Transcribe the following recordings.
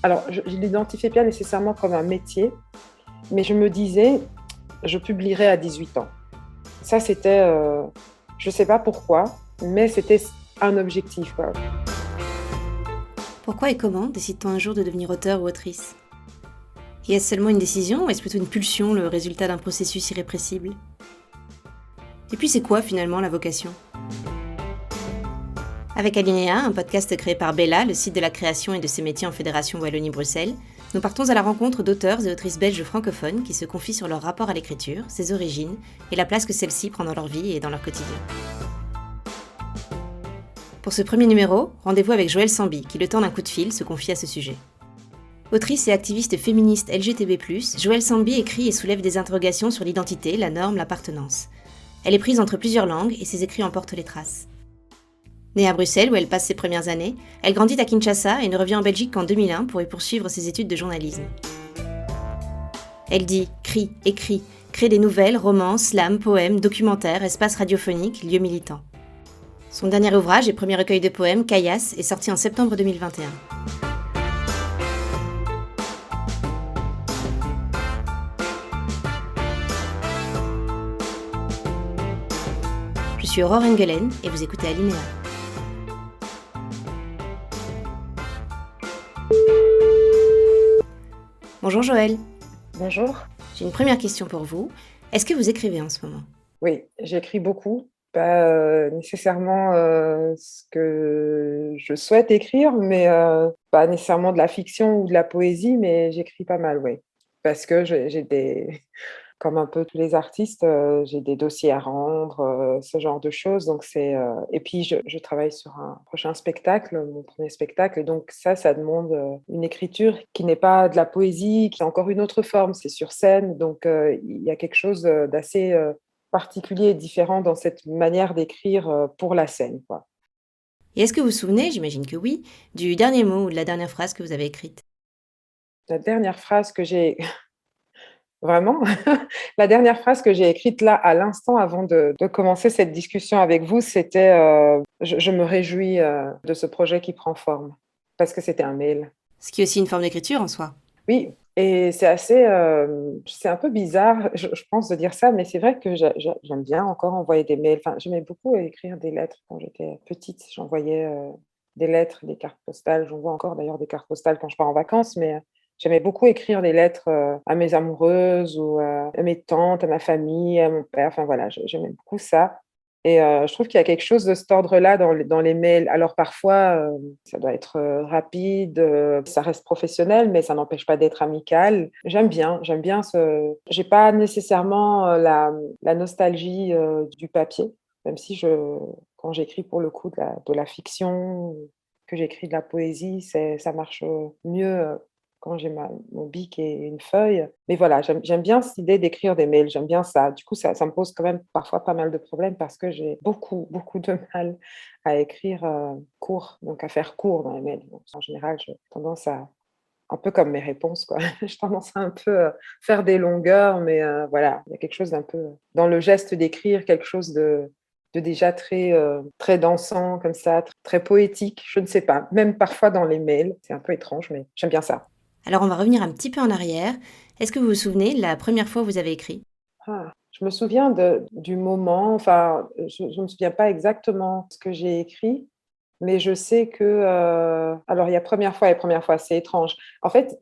Alors, je ne l'identifiais pas nécessairement comme un métier, mais je me disais, je publierai à 18 ans. Ça, c'était, je ne sais pas pourquoi, mais c'était un objectif, quoi. Pourquoi et comment décide-t-on un jour de devenir auteur ou autrice? Et est-ce seulement une décision ou est-ce plutôt une pulsion, le résultat d'un processus irrépressible? Et puis c'est quoi finalement la vocation? Avec Alinéa, un podcast créé par Bella, le site de la création et de ses métiers en Fédération Wallonie-Bruxelles, nous partons à la rencontre d'auteurs et autrices belges francophones qui se confient sur leur rapport à l'écriture, ses origines et la place que celle-ci prend dans leur vie et dans leur quotidien. Pour ce premier numéro, rendez-vous avec Joëlle Samby, qui le temps d'un coup de fil se confie à ce sujet. Autrice et activiste féministe LGTB+, Joëlle Samby écrit et soulève des interrogations sur l'identité, la norme, l'appartenance. Elle est prise entre plusieurs langues et ses écrits en portent les traces. Née à Bruxelles, où elle passe ses premières années, elle grandit à Kinshasa et ne revient en Belgique qu'en 2001 pour y poursuivre ses études de journalisme. Elle dit, crie, écrit, crée des nouvelles, romans, slams, poèmes, documentaires, espaces radiophoniques, lieux militants. Son dernier ouvrage et premier recueil de poèmes, Caillasse, est sorti en septembre 2021. Je suis Aurore Engelen et vous écoutez Alinéa. Bonjour Joëlle. Bonjour. J'ai une première question pour vous. Est-ce que vous écrivez en ce moment? Oui, j'écris beaucoup, pas nécessairement ce que je souhaite écrire, mais pas nécessairement de la fiction ou de la poésie, mais j'écris pas mal, oui. Parce que j'ai des comme un peu tous les artistes, j'ai des dossiers à rendre, ce genre de choses. Donc et puis je travaille sur un prochain spectacle, mon premier spectacle et donc ça demande, une écriture qui n'est pas de la poésie, qui est encore une autre forme, c'est sur scène. Donc il y a quelque chose, d'assez, particulier et différent dans cette manière d'écrire, pour la scène, quoi. Et est-ce que vous vous souvenez, j'imagine que oui, du dernier mot ou de la dernière phrase que vous avez écrite? La dernière phrase que j'ai Vraiment? La dernière phrase que j'ai écrite là, à l'instant, avant de commencer cette discussion avec vous, c'était, je me réjouis, de ce projet qui prend forme, parce que c'était un mail. Ce qui est aussi une forme d'écriture en soi. Oui et c'est assez, c'est un peu bizarre, je pense de dire ça, mais c'est vrai que j'aime bien encore envoyer des mails. Enfin, j'aimais beaucoup écrire des lettres quand j'étais petite. J'envoyais, des lettres, des cartes postales. J'envoie encore d'ailleurs des cartes postales quand je pars en vacances, mais j'aimais beaucoup écrire des lettres, à mes amoureuses ou à mes tantes, à ma famille, à mon père. Enfin voilà, j'aimais beaucoup ça et je trouve qu'il y a quelque chose de cet ordre-là dans les mails. Alors parfois, ça doit être, rapide, ça reste professionnel, mais ça n'empêche pas d'être amical. J'aime bien ce j'ai pas nécessairement, la nostalgie, du papier, même si quand j'écris pour le coup de la fiction, que j'écris de la poésie, ça marche, mieux, quand j'ai mon bic et une feuille. Mais voilà, j'aime bien cette idée d'écrire des mails, j'aime bien ça. Du coup, ça me pose quand même parfois pas mal de problèmes parce que j'ai beaucoup, beaucoup de mal à écrire, court, donc à faire court dans les mails. Donc en général, j'ai tendance à un peu comme mes réponses, quoi. J'ai tendance à un peu, faire des longueurs, mais voilà, il y a quelque chose d'un peu dans le geste d'écrire, quelque chose de déjà très, très dansant comme ça, très poétique, je ne sais pas. Même parfois dans les mails, c'est un peu étrange, mais j'aime bien ça. Alors on va revenir un petit peu en arrière. Est-ce que vous vous souvenez de la première fois où vous avez écrit? Ah, je me souviens du moment, enfin, je me souviens pas exactement ce que j'ai écrit, mais je sais que, alors il y a première fois et première fois, c'est étrange. En fait,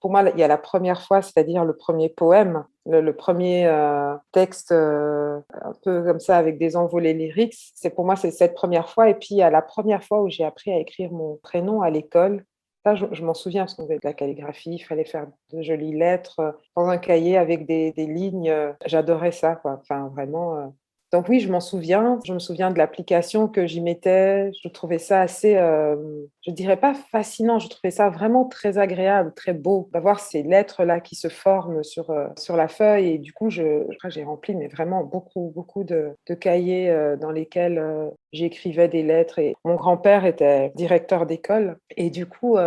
pour moi, il y a la première fois, c'est-à-dire le premier poème, le 1er, texte, un peu comme ça avec des envolées lyriques. Pour moi, c'est cette première fois et puis il y a la première fois où j'ai appris à écrire mon prénom à l'école. Ça, je m'en souviens parce qu'on faisait de la calligraphie, il fallait faire de jolies lettres, dans un cahier avec des lignes, j'adorais ça, quoi. Enfin vraiment, donc oui, je m'en souviens. Je me souviens de l'application que j'y mettais. Je trouvais ça assez, je dirais pas fascinant, je trouvais ça vraiment très agréable, très beau d'avoir ces lettres-là qui se forment sur la feuille et du coup, je crois que j'ai rempli mais vraiment beaucoup, beaucoup de cahiers, dans lesquels, j'écrivais des lettres et mon grand-père était directeur d'école et du coup,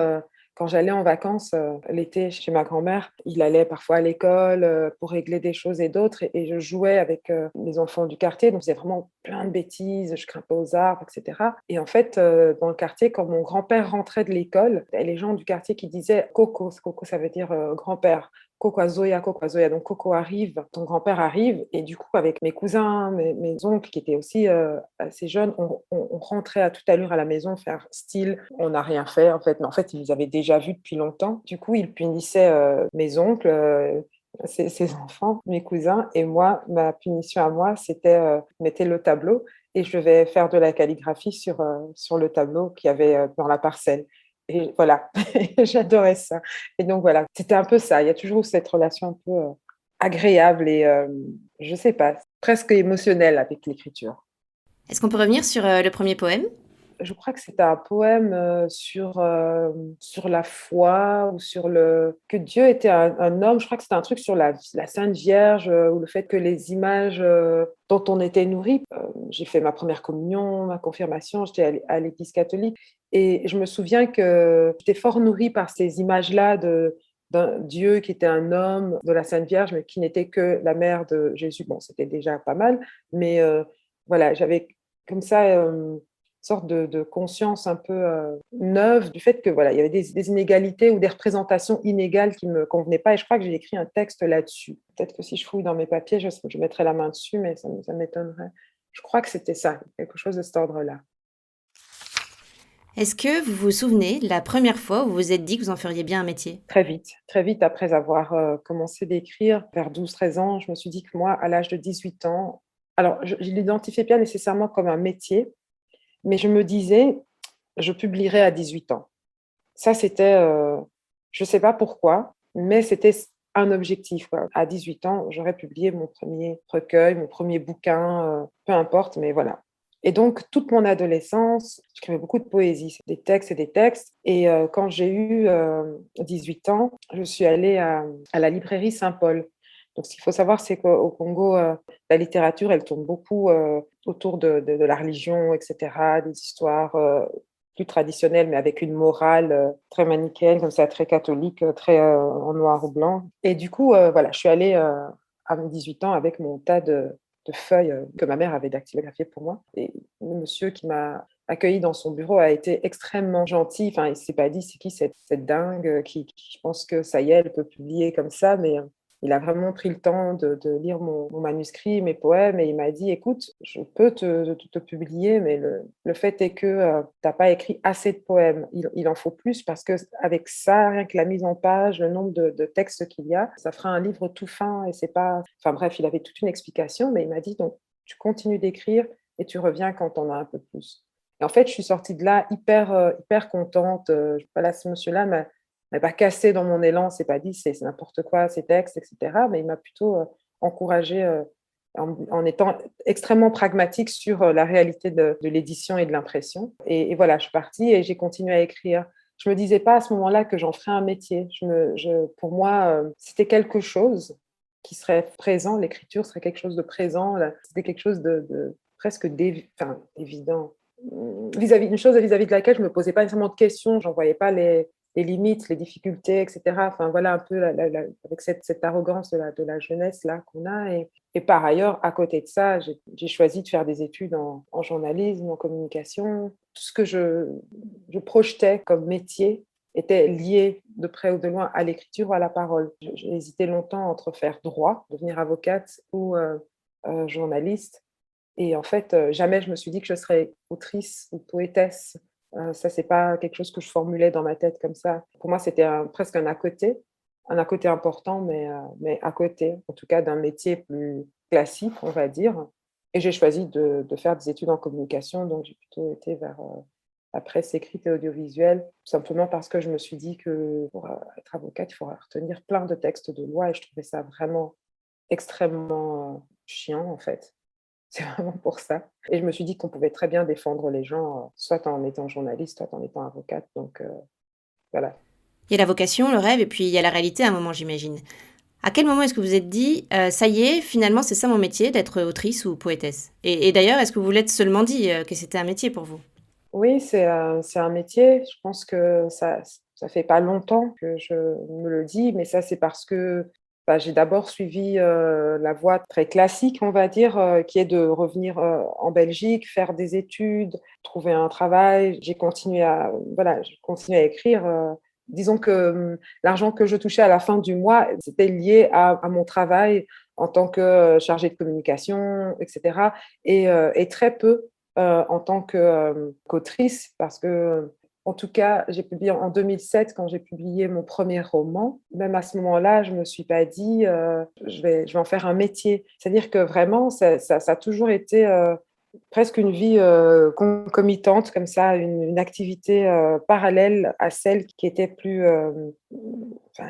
quand j'allais en vacances l'été chez ma grand-mère, il allait parfois à l'école pour régler des choses et d'autres, et je jouais avec les enfants du quartier, donc c'est vraiment plein de bêtises, je grimpais aux arbres, etc. Et en fait, dans le quartier, quand mon grand-père rentrait de l'école, il y avait les gens du quartier qui disaient Coco, Coco ça veut dire grand-père. Coco Zoya, Coco Zoya. Donc Coco arrive, ton grand-père arrive, et du coup avec mes cousins, mes oncles qui étaient aussi assez jeunes, on rentrait à toute allure à la maison faire style, on n'a rien fait en fait, mais en fait ils nous avaient déjà vus depuis longtemps. Du coup ils punissaient mes oncles, ses enfants, mes cousins, et moi, ma punition à moi, c'était mettre le tableau et je devais faire de la calligraphie sur le tableau qu'il y avait dans la parcelle. Et voilà, j'adorais ça. Et donc voilà, c'était un peu ça. Il y a toujours cette relation un peu agréable et, je sais pas, presque émotionnelle avec l'écriture. Est-ce qu'on peut revenir sur le premier poème? Je crois que c'était un poème sur la foi ou sur le... que Dieu était un homme. Je crois que c'était un truc sur la Sainte Vierge ou le fait que les images dont on était nourri. J'ai fait ma première communion, ma confirmation, j'étais à l'Église catholique. Et je me souviens que j'étais fort nourrie par ces images-là d'un Dieu qui était un homme, de la Sainte Vierge, mais qui n'était que la mère de Jésus. Bon, c'était déjà pas mal, mais voilà, j'avais comme ça sorte de conscience un peu neuve du fait que voilà, il y avait des inégalités ou des représentations inégales qui ne me convenaient pas. Et je crois que j'ai écrit un texte là-dessus. Peut-être que si je fouille dans mes papiers, je mettrai la main dessus, mais ça m'étonnerait. Je crois que c'était ça, quelque chose de cet ordre-là. Est-ce que vous vous souvenez la première fois où vous vous êtes dit que vous en feriez bien un métier? Très vite après avoir commencé d'écrire, vers 12-13 ans, je me suis dit que moi, à l'âge de 18 ans, alors je ne l'identifiais pas nécessairement comme un métier, mais je me disais, je publierai à 18 ans. Ça, c'était, je ne sais pas pourquoi, mais c'était un objectif, quoi. À 18 ans, j'aurais publié mon premier recueil, mon premier bouquin, peu importe, mais voilà. Et donc, toute mon adolescence, j'écrivais beaucoup de poésie, des textes et des textes. Et quand j'ai eu 18 ans, je suis allée à la librairie Saint-Paul. Donc, ce qu'il faut savoir, c'est qu'au Congo, la littérature, elle tourne beaucoup autour de la religion, etc., des histoires plus traditionnelles, mais avec une morale très manichéenne, comme ça, très catholique, très en noir ou blanc. Et du coup, voilà, je suis allée à mes 18 ans avec mon tas de feuilles que ma mère avait dactylographiées pour moi. Et le monsieur qui m'a accueilli dans son bureau a été extrêmement gentil. Enfin, il ne s'est pas dit, c'est qui cette dingue qui pense que ça y est, elle peut publier comme ça, mais il a vraiment pris le temps de lire mon manuscrit, mes poèmes, et il m'a dit, écoute, je peux te publier, mais le fait est que tu n'as pas écrit assez de poèmes. Il en faut plus parce qu'avec ça, rien que la mise en page, le nombre de textes qu'il y a, ça fera un livre tout fin et c'est pas... Enfin bref, il avait toute une explication, mais il m'a dit, donc tu continues d'écrire et tu reviens quand on a un peu plus. Et en fait, je suis sortie de là hyper contente. Voilà, ce monsieur-là m'a pas cassé dans mon élan, c'est pas dit c'est n'importe quoi ces textes, etc. Mais il m'a plutôt encouragée en étant extrêmement pragmatique sur la réalité de l'édition et de l'impression. Et voilà, je suis partie et j'ai continué à écrire. Je me disais pas à ce moment-là que j'en ferais un métier. Pour moi, c'était quelque chose qui serait présent. L'écriture serait quelque chose de présent. C'était quelque chose de presque évident. Une chose vis-à-vis de laquelle je ne me posais pas nécessairement de questions. J'en voyais pas les limites, les difficultés, etc. Enfin, voilà un peu avec cette arrogance de la jeunesse là qu'on a. Et par ailleurs, à côté de ça, j'ai choisi de faire des études en journalisme, en communication. Tout ce que je projetais comme métier était lié de près ou de loin à l'écriture ou à la parole. J'ai hésité longtemps entre faire droit, devenir avocate ou journaliste. Et en fait, jamais je me suis dit que je serais autrice ou poétesse. Ça, c'est pas quelque chose que je formulais dans ma tête comme ça. Pour moi, c'était presque un à côté important, mais à côté, en tout cas, d'un métier plus classique, on va dire. Et j'ai choisi de faire des études en communication, donc j'ai plutôt été vers la presse écrite et audiovisuelle, tout simplement parce que je me suis dit que pour être avocate, il faudrait retenir plein de textes de loi, et je trouvais ça vraiment extrêmement chiant, en fait. C'est vraiment pour ça. Et je me suis dit qu'on pouvait très bien défendre les gens, soit en étant journaliste, soit en étant avocate. Donc voilà. Il y a la vocation, le rêve, et puis il y a la réalité à un moment, j'imagine. À quel moment est-ce que vous vous êtes dit, ça y est, finalement, c'est ça mon métier, d'être autrice ou poétesse? Et d'ailleurs, est-ce que vous vous l'êtes seulement dit que c'était un métier pour vous? Oui, c'est un métier. Je pense que ça Ça fait pas longtemps que je me le dis, mais ça, c'est parce que j'ai d'abord suivi la voie très classique, on va dire, qui est de revenir en Belgique, faire des études, trouver un travail. J'ai continué à écrire. Disons que l'argent que je touchais à la fin du mois, c'était lié à mon travail en tant que chargée de communication, etc. Et très peu en tant qu'autrice, parce que en tout cas, j'ai publié en 2007, quand j'ai publié mon premier roman. Même à ce moment-là, je ne me suis pas dit je vais en faire un métier. C'est-à-dire que vraiment, ça a toujours été presque une vie concomitante, comme ça, une activité parallèle à celle qui était plus,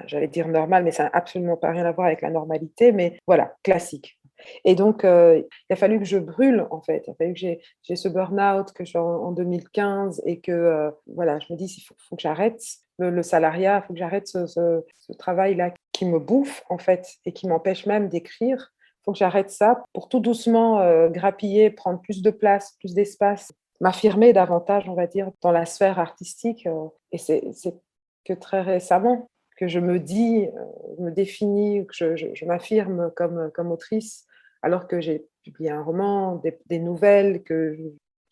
j'allais dire normale, mais ça n'a absolument pas rien à voir avec la normalité, mais voilà, classique. Et donc, il a fallu que je brûle, en fait. Il a fallu que j'ai ce burn-out que j'ai en 2015 et que, voilà, je me dis, il faut que j'arrête le salariat, il faut que j'arrête ce travail-là qui me bouffe, en fait, et qui m'empêche même d'écrire. Il faut que j'arrête ça pour tout doucement grappiller, prendre plus de place, plus d'espace, m'affirmer davantage, on va dire, dans la sphère artistique. Et c'est que très récemment que je me dis, me définis, que je m'affirme comme autrice, alors que j'ai publié un roman, des nouvelles,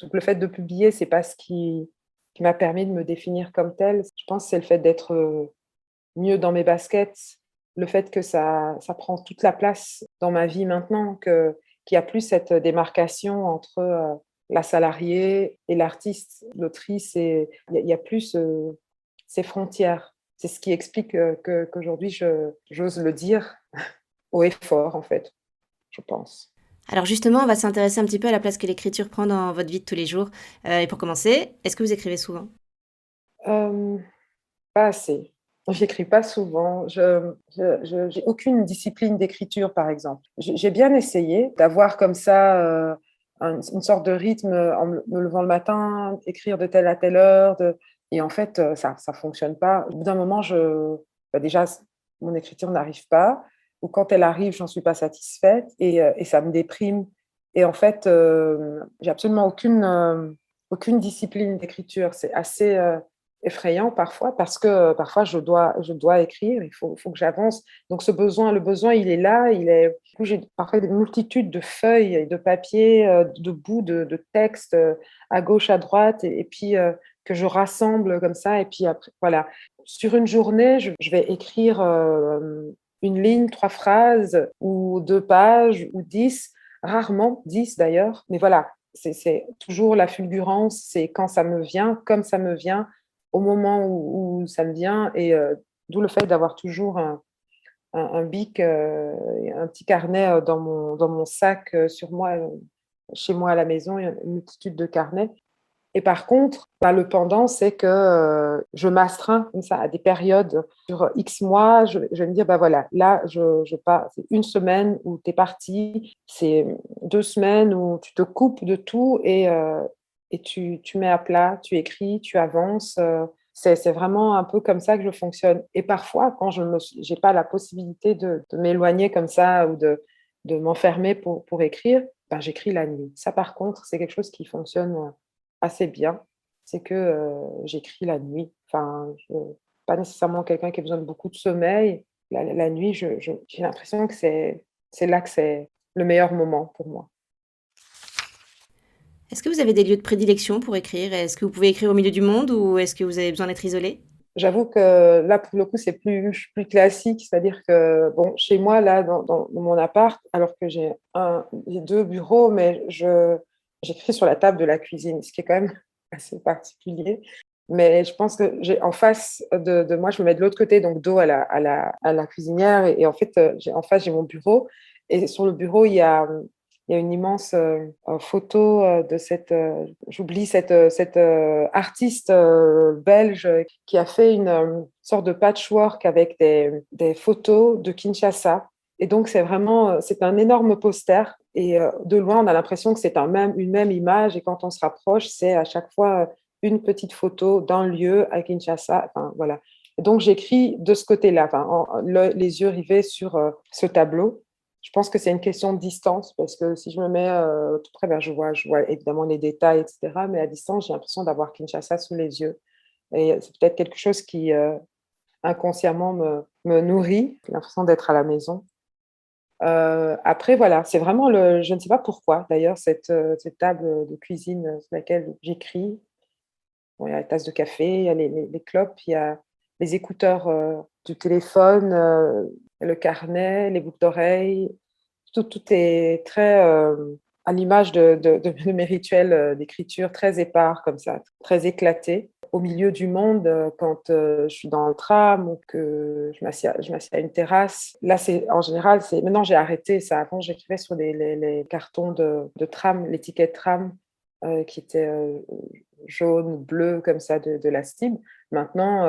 donc le fait de publier, c'est pas ce qui m'a permis de me définir comme telle. Je pense que c'est le fait d'être mieux dans mes baskets, le fait que ça prend toute la place dans ma vie maintenant, qu'il n'y a plus cette démarcation entre la salariée et l'artiste, l'autrice, et il y a plus ces frontières. C'est ce qui explique qu'aujourd'hui, j'ose le dire haut et fort, en fait, je pense. Alors justement, on va s'intéresser un petit peu à la place que l'écriture prend dans votre vie de tous les jours. Et pour commencer, est-ce que vous écrivez souvent? Euh, Pas assez. J'écris pas souvent. J'ai aucune discipline d'écriture, par exemple. J'ai bien essayé d'avoir comme ça une sorte de rythme en me levant le matin, écrire de telle à telle heure. Et en fait, ça fonctionne pas. Au bout d'un moment, déjà, mon écriture n'arrive pas. Ou quand elle arrive, j'en suis pas satisfaite et ça me déprime. Et en fait, j'ai absolument aucune discipline d'écriture. C'est assez effrayant parfois parce que parfois je dois écrire, il faut que j'avance. Donc le besoin, il est là, du coup, j'ai parfois des multitudes de feuilles et de papiers, de bouts de textes à gauche, à droite, et puis que je rassemble comme ça. Et puis après, voilà. Sur une journée, je vais écrire une ligne, 3 phrases, ou 2 pages, ou 10, rarement 10 d'ailleurs. Mais voilà, c'est toujours la fulgurance, c'est quand ça me vient, comme ça me vient au moment où ça me vient, et d'où le fait d'avoir toujours un bic, un petit carnet dans mon sac sur moi, chez moi à la maison, il y a une multitude de carnets. Et par contre, le pendant, c'est que je m'astreins comme ça à des périodes sur X mois. Je vais me dire, voilà, là, je pars, c'est une semaine où tu es parti, c'est 2 semaines où tu te coupes de tout, et tu mets à plat, tu écris, tu avances. C'est vraiment un peu comme ça que je fonctionne. Et parfois, quand je n'ai pas la possibilité de m'éloigner comme ça, ou de m'enfermer pour écrire, j'écris la nuit. Ça, par contre, c'est quelque chose qui fonctionne assez bien. C'est que j'écris la nuit. Enfin, pas nécessairement quelqu'un qui a besoin de beaucoup de sommeil. La nuit, j'ai l'impression que c'est là que c'est le meilleur moment pour moi. Est-ce que vous avez des lieux de prédilection pour écrire? Est-ce que vous pouvez écrire au milieu du monde ou est-ce que vous avez besoin d'être isolé? J'avoue que là, pour le coup, c'est plus classique. C'est-à-dire que, bon, chez moi, là, dans mon appart, alors que j'ai 2 bureaux, mais j'écris sur la table de la cuisine, ce qui est quand même assez particulier. Mais je pense que j'ai en face de moi, je me mets de l'autre côté, donc dos à la cuisinière. Et en fait, en face, j'ai mon bureau. Et sur le bureau, il y a une immense photo de j'oublie cette artiste belge qui a fait une sorte de patchwork avec des photos de Kinshasa. Et donc, c'est un énorme poster. Et de loin, on a l'impression que c'est une même image. Et quand on se rapproche, c'est à chaque fois une petite photo d'un lieu à Kinshasa. Enfin, voilà. Et donc, j'écris de ce côté-là, les yeux rivés sur ce tableau. Je pense que c'est une question de distance, parce que si je me mets tout près, je vois évidemment les détails, etc. Mais à distance, j'ai l'impression d'avoir Kinshasa sous les yeux. Et c'est peut-être quelque chose qui inconsciemment me nourrit, j'ai l'impression d'être à la maison. Après voilà, c'est vraiment je ne sais pas pourquoi d'ailleurs cette table de cuisine sur laquelle j'écris. Bon, il y a la tasse de café, il y a les clopes, il y a les écouteurs, du téléphone, le carnet, les boucles d'oreilles. Tout est très, à l'image de mes rituels, d'écriture très épars comme ça, très éclatés. Au milieu du monde, quand, je suis dans le tram ou que je m'assieds à une terrasse. Là, c'est en général, c'est maintenant j'ai arrêté ça. Avant, j'écrivais sur les cartons de tram, l'étiquette tram, qui était, jaune, bleu comme ça de la Stib. Maintenant,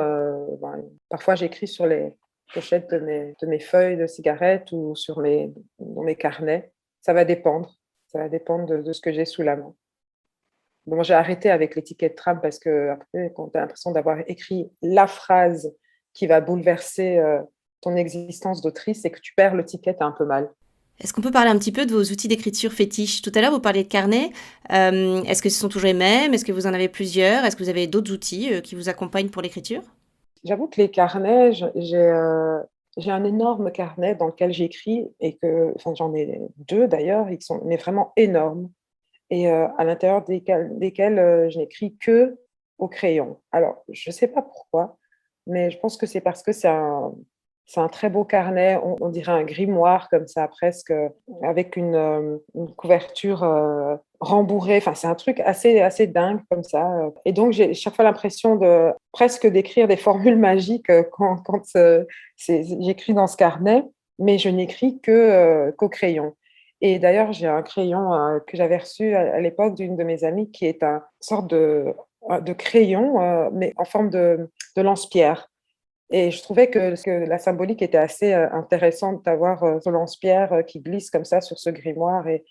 parfois j'écris sur les pochettes de mes feuilles de cigarettes ou dans mes carnets. Ça va dépendre. Ça va dépendre de ce que j'ai sous la main. Bon, j'ai arrêté avec l'étiquette tram parce que après, quand tu as l'impression d'avoir écrit la phrase qui va bouleverser ton existence d'autrice et que tu perds le ticket, tu as un peu mal. Est-ce qu'on peut parler un petit peu de vos outils d'écriture fétiches? Tout à l'heure, vous parliez de carnet. Est-ce que ce sont toujours les mêmes? Est-ce que vous en avez plusieurs? Est-ce que vous avez d'autres outils qui vous accompagnent pour l'écriture? J'avoue que les carnets, j'ai un énorme carnet dans lequel j'écris et enfin, j'en ai deux d'ailleurs, ils sont mais vraiment énormes. Et à l'intérieur desquels je n'écris que au crayon. Alors, je ne sais pas pourquoi, mais je pense que c'est parce que c'est un très beau carnet, on dirait un grimoire comme ça presque, avec une couverture, rembourrée. Enfin, c'est un truc assez dingue comme ça, et donc j'ai chaque fois l'impression de presque d'écrire des formules magiques, quand, j'écris dans ce carnet, mais je n'écris qu'au crayon. Et d'ailleurs, j'ai un crayon, que j'avais reçu à l'époque d'une de mes amies qui est un sorte de crayon, mais en forme de lance-pierre. Et je trouvais que la symbolique était assez, intéressante d'avoir, ce lance-pierre, qui glisse comme ça sur ce grimoire et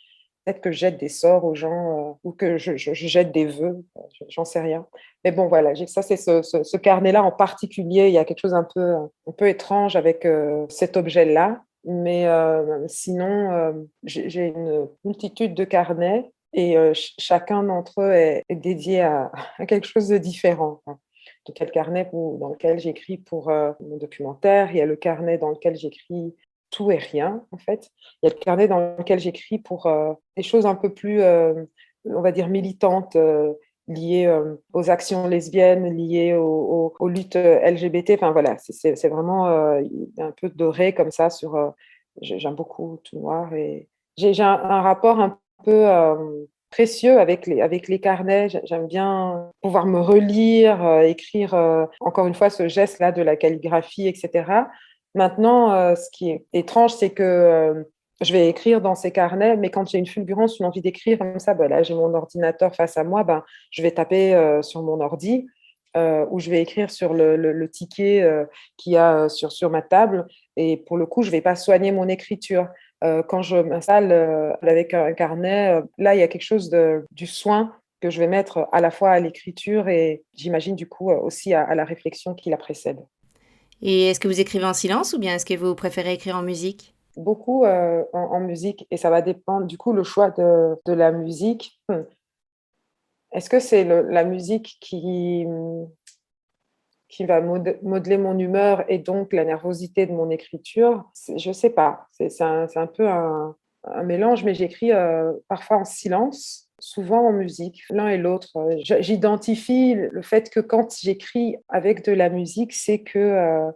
peut-être que je jette des sorts aux gens, ou que je jette des vœux, j'en sais rien. Mais bon voilà, j'ai ça, c'est ce carnet-là en particulier, il y a quelque chose un peu étrange avec, cet objet-là. Mais, sinon, j'ai une multitude de carnets et chacun d'entre eux est dédié à à quelque chose de différent, quoi. Donc il y a le carnet dans lequel j'écris pour, mon documentaire, il y a le carnet dans lequel j'écris tout et rien, en fait. Il y a le carnet dans lequel j'écris pour, des choses un peu plus, on va dire militantes, liées, aux actions lesbiennes, liées aux luttes, LGBT. Enfin voilà, c'est vraiment, il y a un peu doré comme ça sur, j'aime beaucoup tout noir et j'ai un rapport un peu, précieux avec les carnets. J'aime bien pouvoir me relire, écrire, encore une fois ce geste-là de la calligraphie et cetera. Maintenant, ce qui est étrange, c'est que, je vais écrire dans ces carnets, mais quand j'ai une fulgurance, une envie d'écrire comme ça, bah, là, j'ai mon ordinateur face à moi, ben, je vais taper, sur mon ordi, ou je vais écrire sur le ticket, qu'il y a, sur ma table et pour le coup, je vais pas soigner mon écriture. Quand je m'installe, avec un carnet, là, il y a quelque chose du soin que je vais mettre à la fois à l'écriture et j'imagine du coup, aussi à la réflexion qui la précède. Et est-ce que vous écrivez en silence ou bien est-ce que vous préférez écrire en musique? Beaucoup, en musique et ça va dépendre du coup le choix de la musique. Est-ce que c'est la musique qui va modeler mon humeur et donc la nervosité de mon écriture? Je sais pas, c'est un peu un mélange, mais j'écris, parfois en silence, souvent en musique, l'un et l'autre. J'identifie le fait que quand j'écris avec de la musique, c'est que,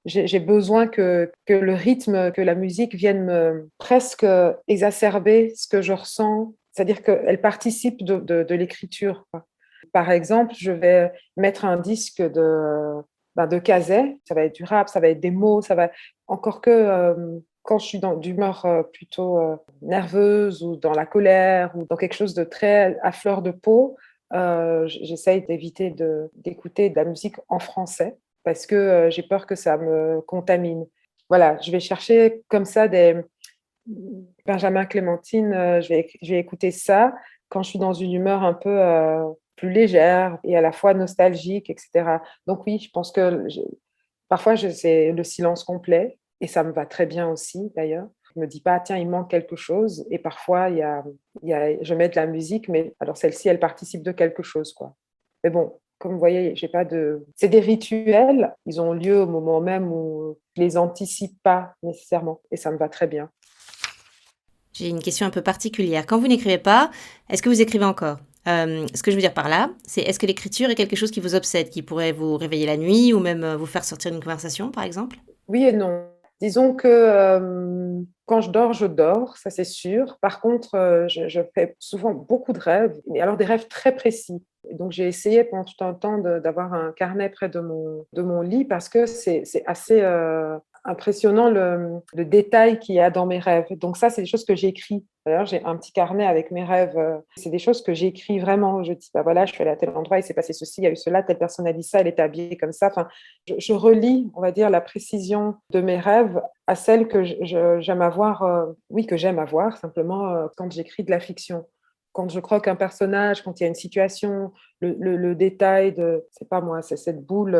j'ai besoin que le rythme, que la musique vienne me presque exacerber ce que je ressens, c'est-à-dire qu'elle participe de l'écriture, quoi. Par exemple, je vais mettre un disque de Kazé, ça va être du rap, ça va être des mots, ça va encore que, quand je suis d'humeur, plutôt, nerveuse ou dans la colère ou dans quelque chose de très à fleur de peau, j'essaye d'éviter d'écouter de la musique en français parce que, j'ai peur que ça me contamine. Voilà, je vais chercher comme ça des Benjamin Clémentine, je vais écouter ça quand je suis dans une humeur un peu, plus légère et à la fois nostalgique et cetera. Donc oui, je pense que parfois c'est le silence complet et ça me va très bien aussi d'ailleurs. Je me dis pas: «Tiens, il manque quelque chose» et parfois je mets de la musique, mais alors celle-ci, elle participe de quelque chose, quoi. Mais bon, Comme vous voyez, j'ai pas de c'est des rituels, ils ont lieu au moment même où je les anticipe pas nécessairement et ça me va très bien. J'ai une question un peu particulière. Quand vous n'écrivez pas, est-ce que vous écrivez encore? Ce que je veux dire par là, c'est est-ce que l'écriture est quelque chose qui vous obsède, qui pourrait vous réveiller la nuit ou même, vous faire sortir d'une conversation, par exemple? Oui et non. Disons que, quand je dors, ça c'est sûr. Par contre, je fais souvent beaucoup de rêves, mais alors des rêves très précis. Et donc j'ai essayé pendant tout un temps d'avoir un carnet près de mon lit parce que c'est assez, impressionnant le détail qu'il y a dans mes rêves. Donc ça, c'est des choses que j'écris. D'ailleurs, j'ai un petit carnet avec mes rêves, c'est des choses que j'écris vraiment. Je dis: «Bah, voilà, je suis allée à tel endroit, il s'est passé ceci, il y a eu cela, telle personne a dit ça, elle était habillée comme ça». Enfin, je relie, on va dire, la précision de mes rêves à celle que j'aime avoir, oui, que j'aime avoir simplement, quand j'écris de la fiction. Quand je croque un personnage, quand il y a une situation, le détail de, c'est pas moi, c'est cette boule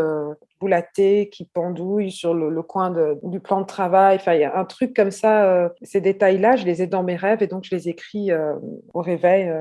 à thé qui pendouille sur le coin du plan de travail. Enfin, il y a un truc comme ça, ces détails-là, je les ai dans mes rêves et donc je les écris, au réveil.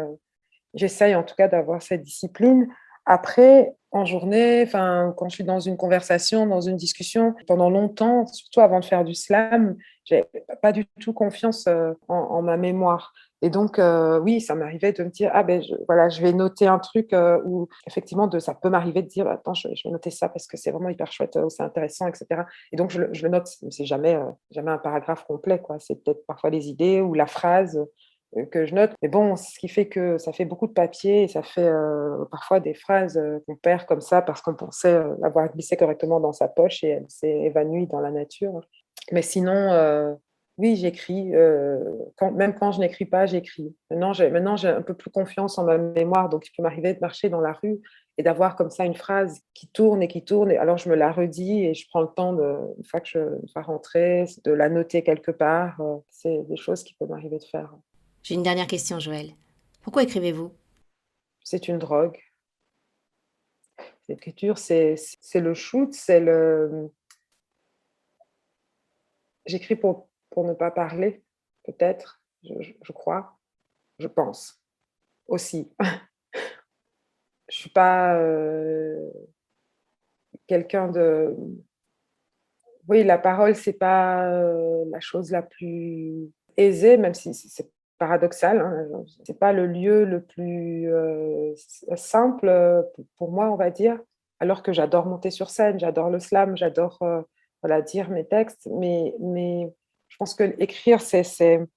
J'essaye en tout cas d'avoir cette discipline. Après, en journée, enfin, quand je suis dans une conversation, dans une discussion, pendant longtemps, surtout avant de faire du slam, j'avais pas du tout confiance, en ma mémoire. Et donc, oui, ça m'arrivait de me dire: «Ah ben, voilà, je vais noter un truc», ou effectivement ça peut m'arriver de dire: «Attends, je vais noter ça parce que c'est vraiment hyper chouette, ou c'est intéressant» et cetera. Et donc je le note. C'est jamais, jamais un paragraphe complet, quoi. C'est peut-être parfois les idées ou la phrase, que je note. Mais bon, ce qui fait que ça fait beaucoup de papier et ça fait, parfois des phrases, qu'on perd comme ça parce qu'on pensait, l'avoir glissée correctement dans sa poche et elle s'est évanouie dans la nature. Mais sinon, oui, j'écris, même quand je n'écris pas, j'écris. Maintenant j'ai un peu plus confiance en ma mémoire, donc il peut m'arriver de marcher dans la rue et d'avoir comme ça une phrase qui tourne et qui tourne et alors je me la redis et je prends le temps une fois rentrée, de la noter quelque part, c'est des choses qui peuvent m'arriver de faire. J'ai une dernière question, Joël. Pourquoi écrivez-vous? C'est une drogue. L'écriture, c'est le shoot, c'est le j'écris pour ne pas parler, peut-être, je crois, je pense, aussi. Je suis pas, quelqu'un de oui, la parole, c'est pas, la chose la plus aisée, même si c'est paradoxal, hein, c'est pas le lieu le plus, simple, pour moi, on va dire. Alors que j'adore monter sur scène, j'adore le slam, j'adore, voilà, dire mes textes, mais je pense que écrire, c'est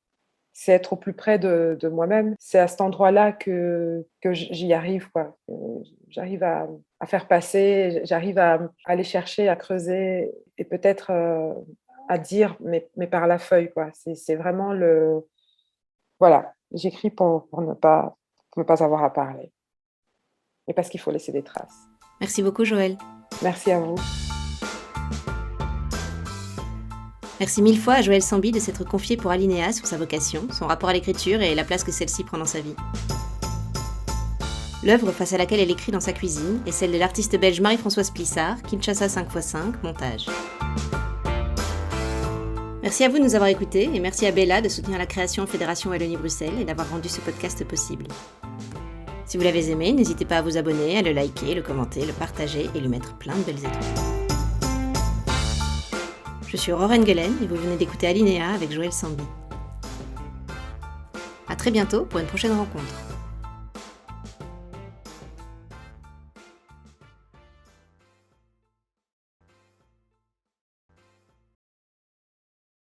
être au plus près de moi-même. C'est à cet endroit-là que j'y arrive, quoi. J'arrive à faire passer, j'arrive à aller chercher, à creuser et peut-être, à dire, mais par la feuille, quoi. C'est vraiment le voilà, j'écris pour ne pas avoir à parler et parce qu'il faut laisser des traces. Merci beaucoup, Joël. Merci à vous. Merci mille fois à Joël Samby de s'être confié pour Alinéa sur sa vocation, son rapport à l'écriture et la place que celle-ci prend dans sa vie. L'œuvre face à laquelle elle écrit dans sa cuisine est celle de l'artiste belge Marie-Françoise Plissard, Kinshasa 5x5, montage. Merci à vous de nous avoir écoutés et merci à Bella de soutenir la création Fédération Wallonie-Bruxelles et d'avoir rendu ce podcast possible. Si vous l'avez aimé, n'hésitez pas à vous abonner, à le liker, le commenter, le partager et lui mettre plein de belles étoiles. Je suis Aurore Engelen et vous venez d'écouter Alinéa avec Joël Samby. À très bientôt pour une prochaine rencontre.